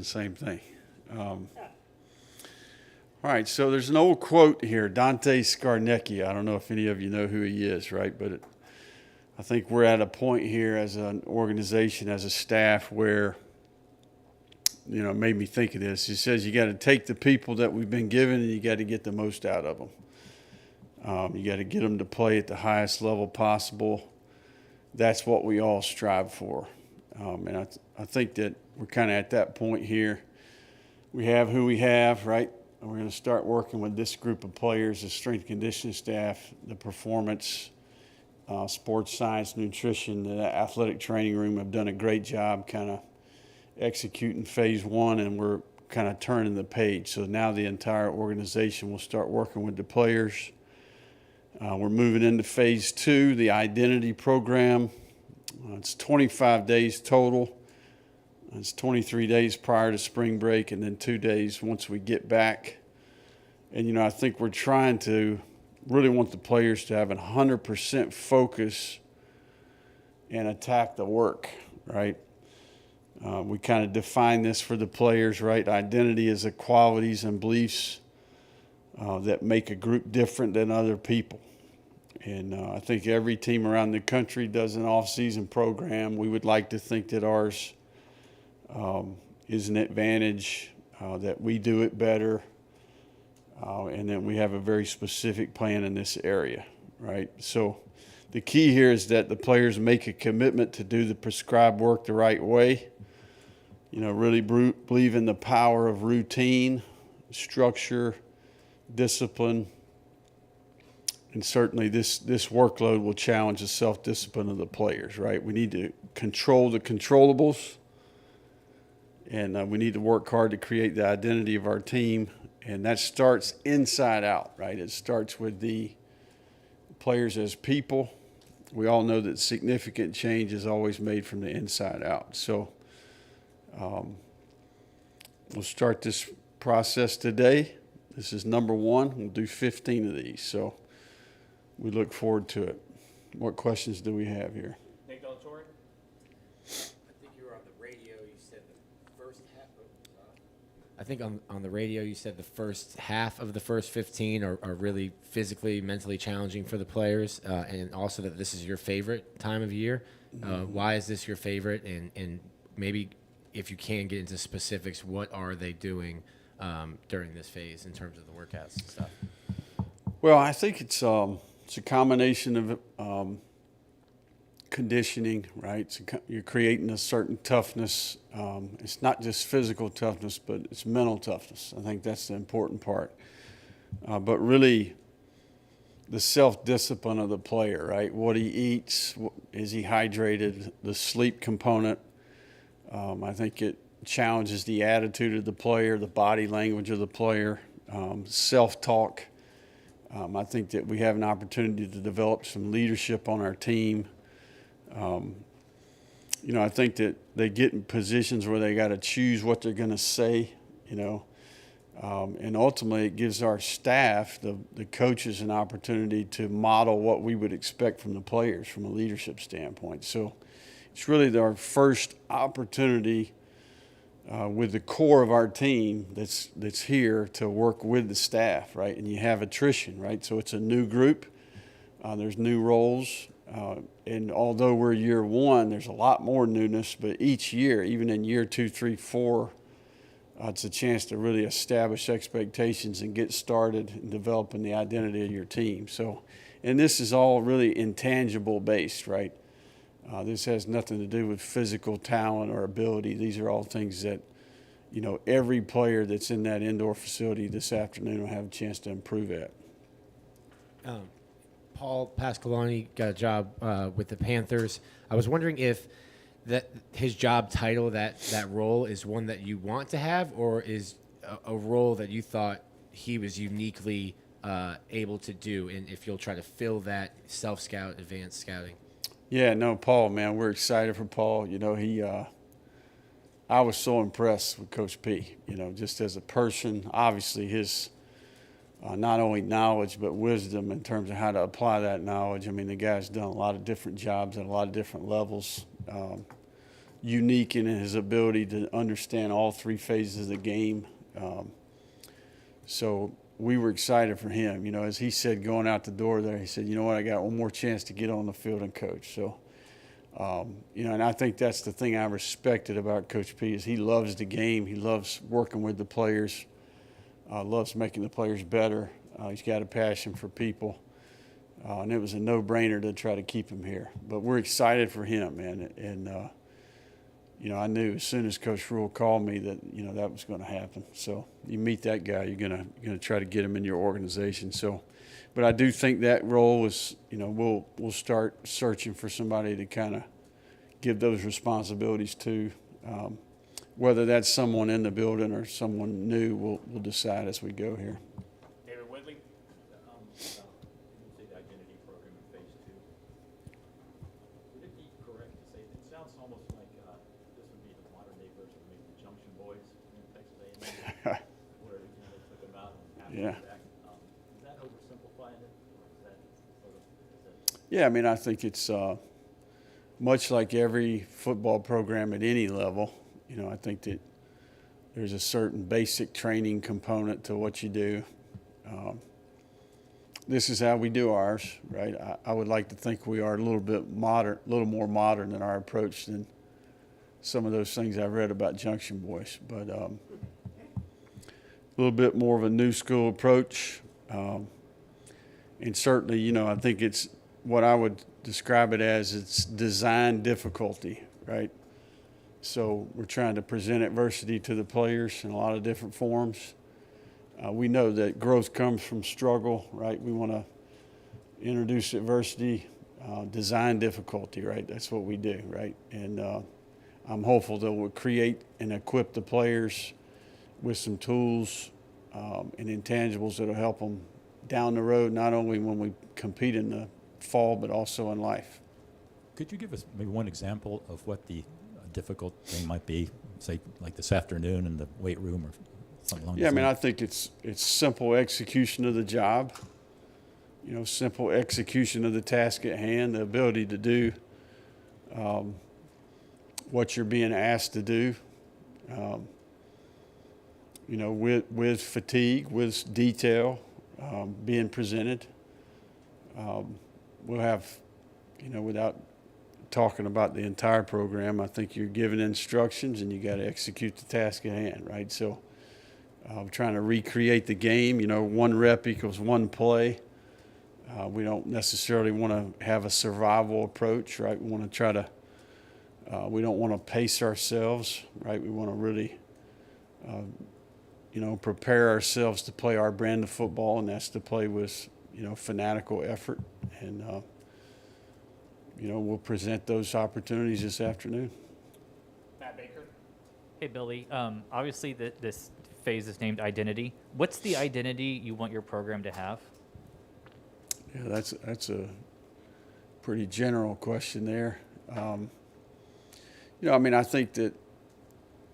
the same thing. All right, so there's an old quote here, Dante Scarnecchia. I don't know if any of you know who he is, right? But I think we're at a point here as an organization, as a staff, where, it made me think of this. He says you got to take the people that we've been given and you got to get the most out of them. You got to get them to play at the highest level possible. That's what we all strive for. And I think that we're kind of at that point here. We have who we have, right? We're going to start working with this group of players, the strength and conditioning staff, the performance, sports science, nutrition, the athletic training room have done a great job kind of executing phase one, and we're kind of turning the page. So now the entire organization will start working with the players. We're moving into phase two, the identity program. It's 25 days total. It's 23 days prior to spring break and then 2 days once we get back. And, I think we're trying to really want the players to have 100% focus and attack the work, right? We kind of define this for the players, right? Identity is the qualities and beliefs that make a group different than other people. And I think every team around the country does an off-season program. We would like to think that ours is an advantage, that we do it better, and that we have a very specific plan in this area, right? So the key here is that the players make a commitment to do the prescribed work the right way, really believe in the power of routine, structure, discipline, and certainly this workload will challenge the self-discipline of the players, right? We need to control the controllables. And we need to work hard to create the identity of our team. And that starts inside out, right? It starts with the players as people. We all know that significant change is always made from the inside out. So we'll start this process today. This is number one. We'll do 15 of these. So we look forward to it. What questions do we have here? I think on the radio you said the first half of the first 15 are really physically, mentally challenging for the players, and also that this is your favorite time of year. Why is this your favorite? And maybe if you can get into specifics, what are they doing during this phase in terms of the workouts and stuff? Well, I think it's a combination of conditioning, right? So you're creating a certain toughness. It's not just physical toughness, but it's mental toughness. I think that's the important part. But really, the self-discipline of the player, right? What he eats, is he hydrated? The sleep component. I think it challenges the attitude of the player, the body language of the player, self-talk. I think that we have an opportunity to develop some leadership on our team. I think that they get in positions where they got to choose what they're going to say, and ultimately it gives our staff, the coaches, an opportunity to model what we would expect from the players from a leadership standpoint. So it's really our first opportunity with the core of our team that's here to work with the staff, right? And you have attrition, right? So it's a new group. There's new roles. And although we're year one, there's a lot more newness, but each year, even in year 2, 3, 4, it's a chance to really establish expectations and get started in developing the identity of your team. So, and this is all really intangible based, right? This has nothing to do with physical talent or ability. These are all things that, every player that's in that indoor facility this afternoon will have a chance to improve at. Paul Pasqualoni got a job with the Panthers. I was wondering if that his job title, that role, is one that you want to have, or is a role that you thought he was uniquely able to do, and if you'll try to fill that self-scout, advanced scouting. Yeah, no, Paul, man, we're excited for Paul. I was so impressed with Coach P, just as a person. Obviously his not only knowledge but wisdom in terms of how to apply that knowledge. I mean, the guy's done a lot of different jobs at a lot of different levels. unique in his ability to understand all three phases of the game. So we were excited for him. You know, as he said going out the door there, he said, you know what, I got one more chance to get on the field and coach. So, you know, and I think that's the thing I respected about Coach P is he loves the game. He loves working with the players, loves making the players better. He's got a passion for people. And it was a no-brainer to try to keep him here. But we're excited for him, man. And you know, I knew as soon as Coach Rule called me that, you know, that was going to happen. So you meet that guy, you're gonna try to get him in your organization. So, but I do think that role is, you know, we'll start searching for somebody to kind of give those responsibilities to. Whether that's someone in the building or someone new, we'll decide as we go here. David Whitley. You say the identity program in phase 2. Would it be correct to say it sounds almost like this would be the modern day version of maybe the Junction Boys in Texas A&M, where they took them out and after Yeah. the fact. Is that oversimplifying it, or is that sort of? Yeah, I mean, I think it's much like every football program at any level. You know, I think that there's a certain basic training component to what you do. This is how we do ours, right? I would like to think we are a little bit modern, a little more modern in our approach than some of those things I've read about Junction Boys, but a little bit more of a new school approach. And certainly, you know, I think it's what I would describe it as it's design difficulty, right? So we're trying to present adversity to the players in a lot of different forms. We know that growth comes from struggle, right? We want to introduce adversity, design difficulty, right? That's what we do, right? And I'm hopeful that we'll create and equip the players with some tools and intangibles that will help them down the road, not only when we compete in the fall, but also in life. Could you give us maybe one example of what the difficult thing might be, say like this afternoon in the weight room or something along Yeah, I those mean, I lines? think it's simple execution of the job, you know, simple execution of the task at hand, the ability to do what you're being asked to do, you know, with fatigue, with detail being presented. We'll have, you know, without talking about the entire program, I think you're given instructions and you got to execute the task at hand, right? So trying to recreate the game, you know, 1 rep equals 1 play. We don't necessarily want to have a survival approach, right? We want to try to, we don't want to pace ourselves, right? We want to really, you know, prepare ourselves to play our brand of football, and that's to play with, you know, fanatical effort. And, you know, we'll present those opportunities this afternoon. Matt Baker. Hey, Billy. Obviously, this phase is named identity. What's the identity you want your program to have? Yeah, that's a pretty general question there. You know, I mean, I think that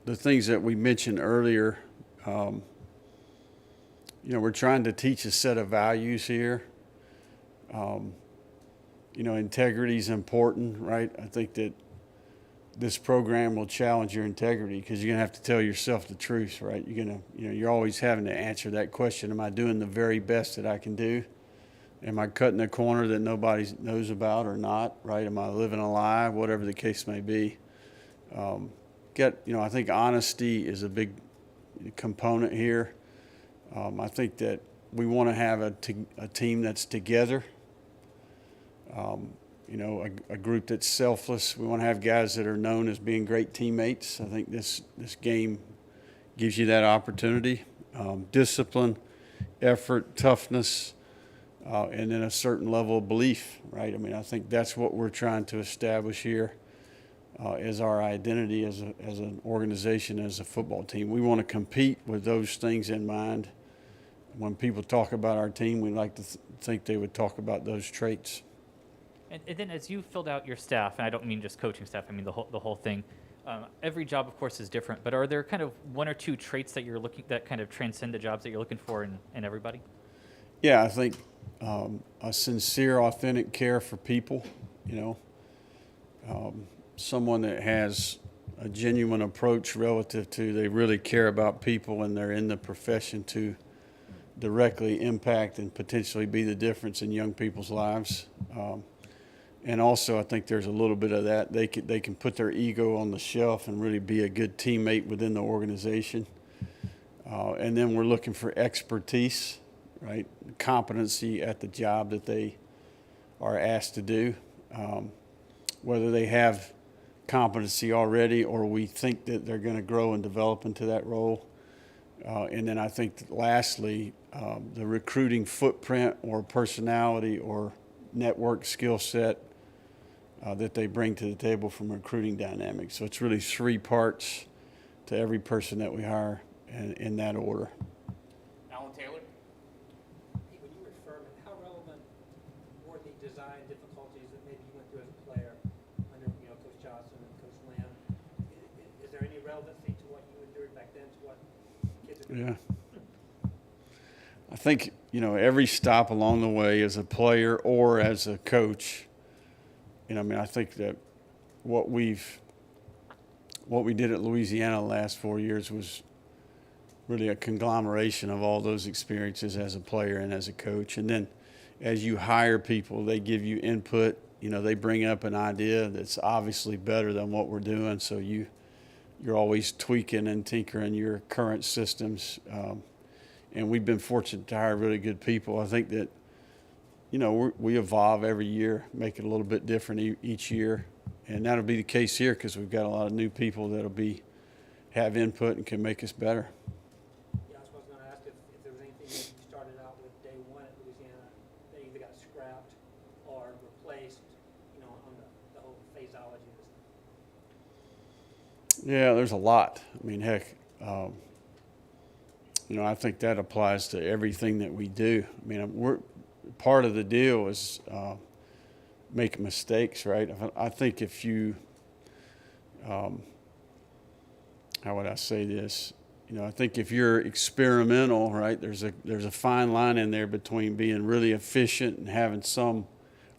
the things that we mentioned earlier, you know, we're trying to teach a set of values here. You know, integrity is important, right? I think that this program will challenge your integrity because you're gonna have to tell yourself the truth, right? You're gonna, you know, you're always having to answer that question: am I doing the very best that I can do? Am I cutting a corner that nobody knows about or not, right? Am I living a lie? Whatever the case may be. You know, I think honesty is a big component here. I think that we want to have a team that's together. You know, a group that's selfless. We want to have guys that are known as being great teammates. I think this game gives you that opportunity. Discipline, effort, toughness, and then a certain level of belief, right? I mean, I think that's what we're trying to establish here as our identity as an organization, as a football team. We want to compete with those things in mind. When people talk about our team, we like to think they would talk about those traits. And then as you filled out your staff, and I don't mean just coaching staff, I mean the whole thing. Every job, of course, is different. But are there kind of 1 or 2 traits that you're looking that kind of transcend the jobs that you're looking for in everybody? Yeah, I think a sincere, authentic care for people. You know, someone that has a genuine approach relative to they really care about people and they're in the profession to directly impact and potentially be the difference in young people's lives. And also, I think there's a little bit of that. They can put their ego on the shelf and really be a good teammate within the organization. And then we're looking for expertise, right? Competency at the job that they are asked to do. Whether they have competency already or we think that they're going to grow and develop into that role. And then I think that lastly, the recruiting footprint or personality or network skill set that they bring to the table from recruiting dynamics. So it's really 3 parts to every person that we hire in that order. Alan Taylor? Hey, when you were at Furman, how relevant were the design difficulties that maybe you went through as a player under, Coach Johnson and Coach Lamb? Is there any relevancy to what you endured back then to what kids are doing? Yeah. I think, every stop along the way as a player or as a coach, I think that what we did at Louisiana the last 4 years was really a conglomeration of all those experiences as a player and as a coach. And then as you hire people, they give you input. They bring up an idea that's obviously better than what we're doing. So you're always tweaking and tinkering your current systems. And we've been fortunate to hire really good people. I think that, we evolve every year, make it a little bit different each year. And that'll be the case here because we've got a lot of new people that'll have input and can make us better. Yeah, I was going to ask if there was anything that you started out with day one at Louisiana that either got scrapped or replaced, on the whole phaseology of this. Yeah, there's a lot. Heck, I think that applies to everything that we do. Part of the deal is making mistakes, right? I think if you, how would I say this? I think if you're experimental, right, there's a fine line in there between being really efficient and having some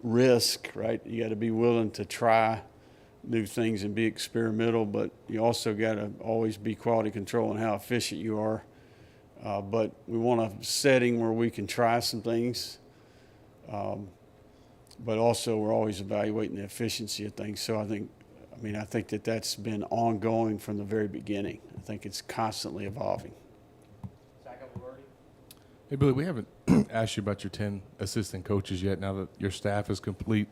risk, right? You got to be willing to try new things and be experimental, but you also got to always be quality control in how efficient you are. But we want a setting where we can try some things, but also we're always evaluating the efficiency of things. So I think that that's been ongoing from the very beginning. I think it's constantly evolving. Hey, Billy, we haven't asked you about your 10 assistant coaches yet. Now that your staff is complete,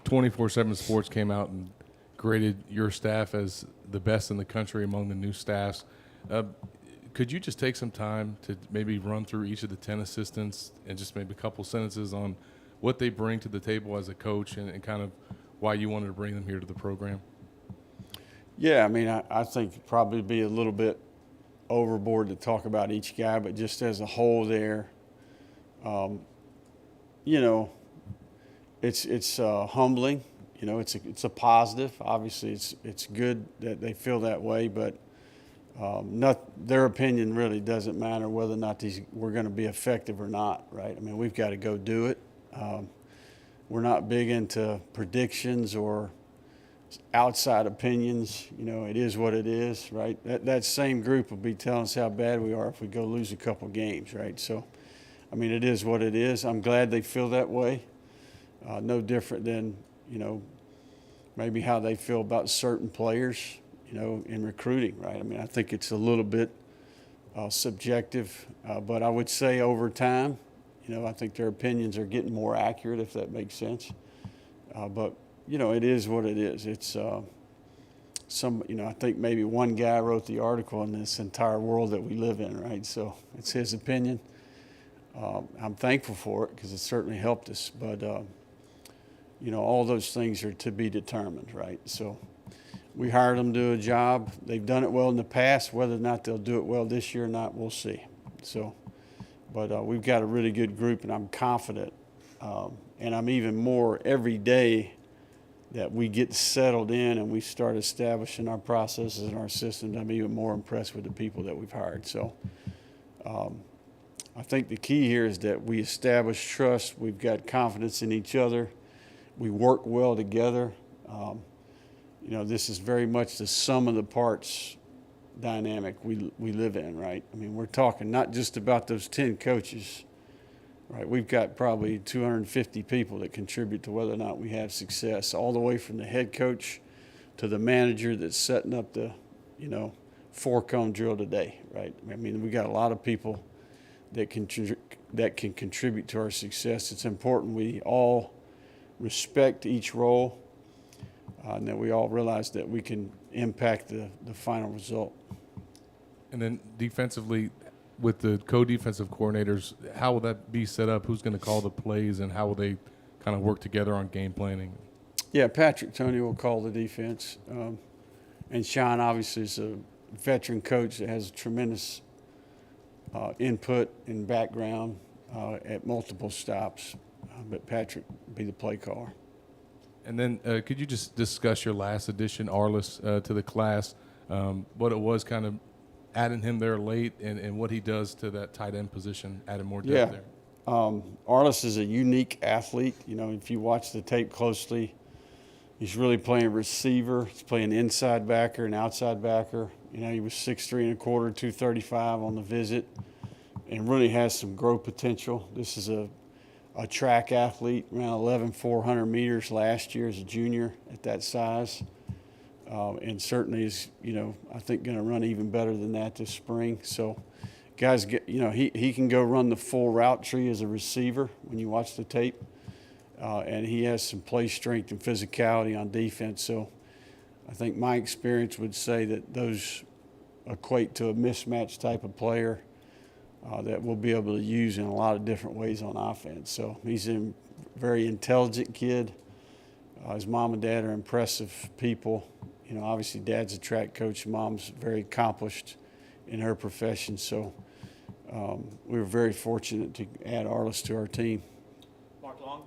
24/7 Sports came out and graded your staff as the best in the country among the new staffs. Could you just take some time to maybe run through each of the 10 assistants and just maybe a couple sentences on what they bring to the table as a coach and kind of why you wanted to bring them here to the program? Yeah, I think it'd probably be a little bit overboard to talk about each guy, but just as a whole there, it's humbling. It's a positive. Obviously, it's good that they feel that way, but their opinion really doesn't matter whether or not we're going to be effective or not, right? We've got to go do it. We're not big into predictions or outside opinions. It is what it is, right? That same group will be telling us how bad we are if we go lose a couple games, right? So, it is what it is. I'm glad they feel that way. No different than, maybe how they feel about certain players, in recruiting, right? I think it's a little bit subjective, but I would say over time, I think their opinions are getting more accurate, if that makes sense. But, it is what it is. It's I think maybe one guy wrote the article in this entire world that we live in, right? So it's his opinion. I'm thankful for it because it certainly helped us, but, all those things are to be determined, right? So we hired them to do a job. They've done it well in the past. Whether or not they'll do it well this year or not, we'll see. So, but we've got a really good group, and I'm confident. And I'm even more every day that we get settled in and we start establishing our processes and our systems. I'm even more impressed with the people that we've hired. So I think the key here is that we establish trust. We've got confidence in each other. We work well together. you know, this is very much the sum of the parts dynamic we live in, right? I mean, we're talking not just about those 10 coaches, right? We've got probably 250 people that contribute to whether or not we have success, all the way from the head coach to the manager that's setting up the, you know, 4-cone drill today, right? I mean, we got a lot of people that can contribute to our success. It's important we all respect each role, and that we all realize that we can impact the final result. And then defensively, with the co-defensive coordinators, how will that be set up? Who's going to call the plays, and how will they kind of work together on game planning? Yeah, Patrick Toney will call the defense. And Sean obviously is a veteran coach that has tremendous input and background at multiple stops. But Patrick will be the play caller. And then could you just discuss your last addition, Arliss, to the class, what it was kind of adding him there late, and what he does to that tight end position, adding more depth there? Arliss is a unique athlete. You know, if you watch the tape closely, he's really playing receiver. He's playing inside backer and outside backer. You know, he was 6'3 1/4", 235 on the visit, and really has some growth potential. This is a track athlete, around 11,400 meters last year as a junior at that size. And certainly is, you know, I think going to run even better than that this spring. So guys, you know, he can go run the full route tree as a receiver when you watch the tape. And he has some play strength and physicality on defense. So I think my experience would say that those equate to a mismatch type of player that we'll be able to use in a lot of different ways on offense. So he's a very intelligent kid. His mom and dad are impressive people. You know, obviously dad's a track coach, mom's very accomplished in her profession. So we were very fortunate to add Arliss to our team. Mark Long?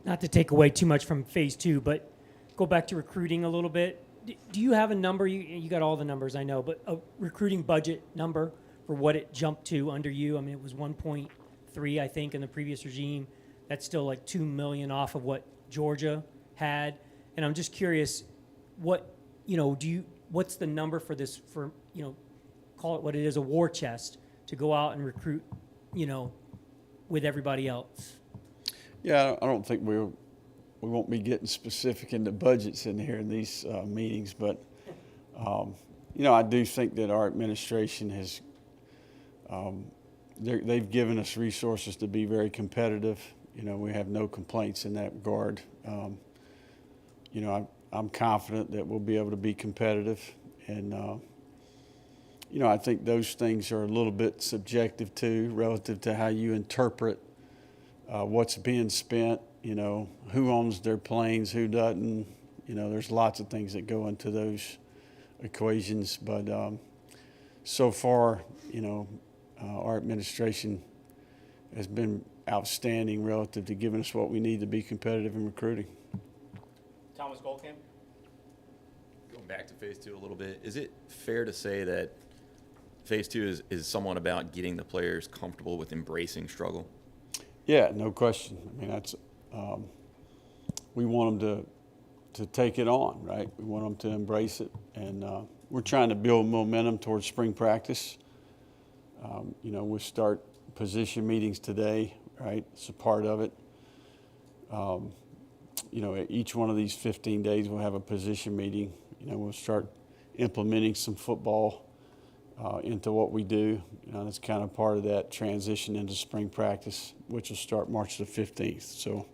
Not to take away too much from phase 2, but go back to recruiting a little bit. Do you have a number? You got all the numbers, I know, but a recruiting budget number for what it jumped to under you? I mean, it was 1.3, I think, in the previous regime. That's still like $2 million off of what Georgia had. And I'm just curious, what, you know, what's the number for this, for, you know, call it what it is, a war chest to go out and recruit, you know, with everybody else? Yeah, I don't think we won't be getting specific into budgets in here in these meetings, but you know, I do think that our administration has they've given us resources to be very competitive. You know, we have no complaints in that regard. You know, I'm confident that we'll be able to be competitive, and you know, I think those things are a little bit subjective too, relative to how you interpret what's being spent. You know, who owns their planes, who doesn't. You know, there's lots of things that go into those equations, but so far, you know, our administration has been outstanding relative to giving us what we need to be competitive in recruiting. Thomas Goldkamp? Going back to phase 2 a little bit, is it fair to say that phase 2 is somewhat about getting the players comfortable with embracing struggle? Yeah, no question. I mean, that's we want them to take it on, right? We want them to embrace it, and we're trying to build momentum towards spring practice. You know, we'll start position meetings today, right? It's a part of it. You know, each one of these 15 days we'll have a position meeting. You know, we'll start implementing some football into what we do. You know, that's kind of part of that transition into spring practice, which will start March the 15th. So,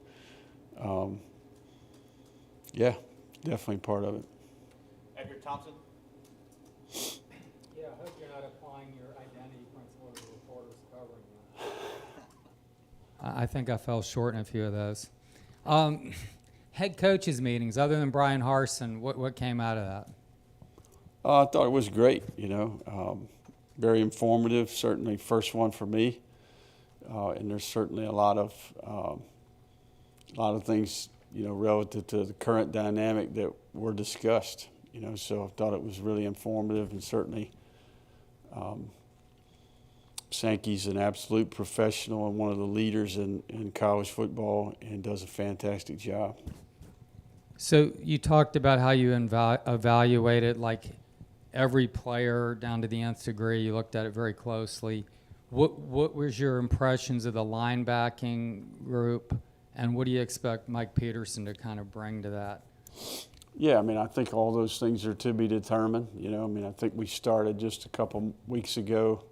yeah, definitely part of it. Edgar Thompson? Yeah, I hope you're not applying your identity principle to the reporters covering you. I think I fell short in a few of those. Head coaches meetings, other than Brian Harsin, what came out of that? I thought it was great, you know, very informative, certainly first one for me. And there's certainly a lot of things, you know, relative to the current dynamic that were discussed, you know, so I thought it was really informative, and certainly Sankey's an absolute professional and one of the leaders in college football and does a fantastic job. So you talked about how you evaluated like every player down to the nth degree. You looked at it very closely. What was your impressions of the linebacking group, and what do you expect Mike Peterson to kind of bring to that? Yeah, I mean, I think all those things are to be determined. You know, I mean, I think we started just a couple weeks ago.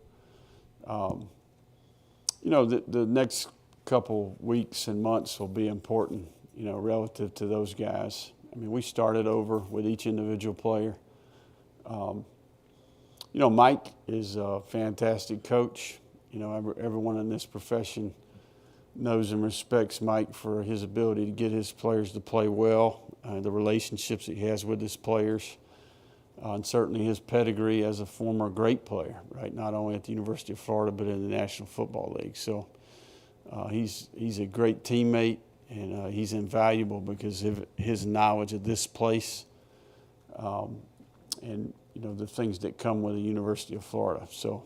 You know, the next couple weeks and months will be important, you know, relative to those guys. I mean, we started over with each individual player. You know, Mike is a fantastic coach. You know, everyone in this profession knows and respects Mike for his ability to get his players to play well, the relationships that he has with his players, and certainly his pedigree as a former great player, right? Not only at the University of Florida, but in the National Football League. So he's a great teammate, and he's invaluable because of his knowledge of this place and, you know, the things that come with the University of Florida. So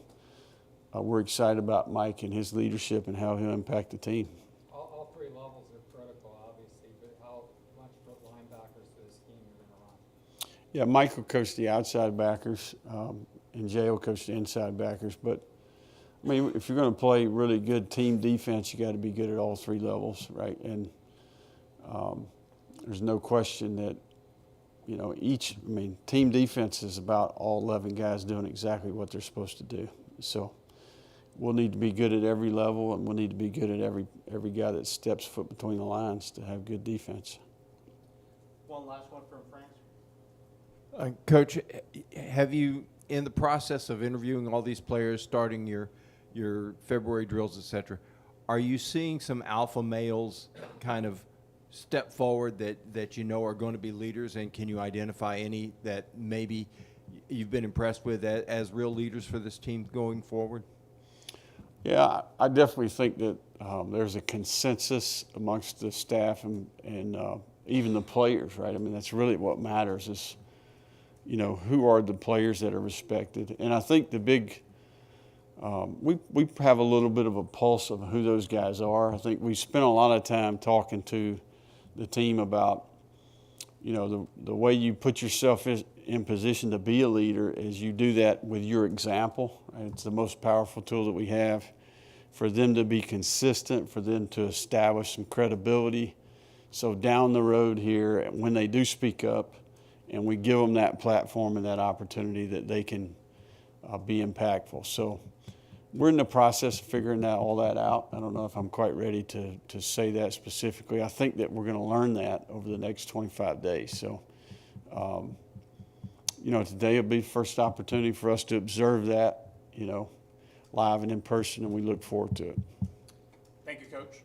we're excited about Mike and his leadership and how he'll impact the team. All three levels are critical, obviously, but how much for linebackers for the scheme you're going to run? Yeah, Mike will coach the outside backers, and Jay will coach the inside backers. But, I mean, if you're going to play really good team defense, you got to be good at all three levels, right? And there's no question that, you know, team defense is about all 11 guys doing exactly what they're supposed to do. So we'll need to be good at every level, and we'll need to be good at every guy that steps foot between the lines to have good defense. One last one from France. Coach, have you, in the process of interviewing all these players, starting your February drills, et cetera, are you seeing some alpha males kind of step forward that you know are going to be leaders, and can you identify any that maybe you've been impressed with as real leaders for this team going forward? Yeah, I definitely think that there's a consensus amongst the staff and even the players, right? I mean, that's really what matters is, you know, who are the players that are respected. And I think the big we have a little bit of a pulse of who those guys are. I think we spent a lot of time talking to the team about, you know, the way you put yourself in position to be a leader is you do that with your example. Right? It's the most powerful tool that we have for them to be consistent, for them to establish some credibility. So down the road here, when they do speak up and we give them that platform and that opportunity, that they can be impactful. So we're in the process of figuring all that out. I don't know if I'm quite ready to say that specifically. I think that we're going to learn that over the next 25 days. So, you know, today will be the first opportunity for us to observe that, you know, live and in person, and we look forward to it. Thank you, Coach.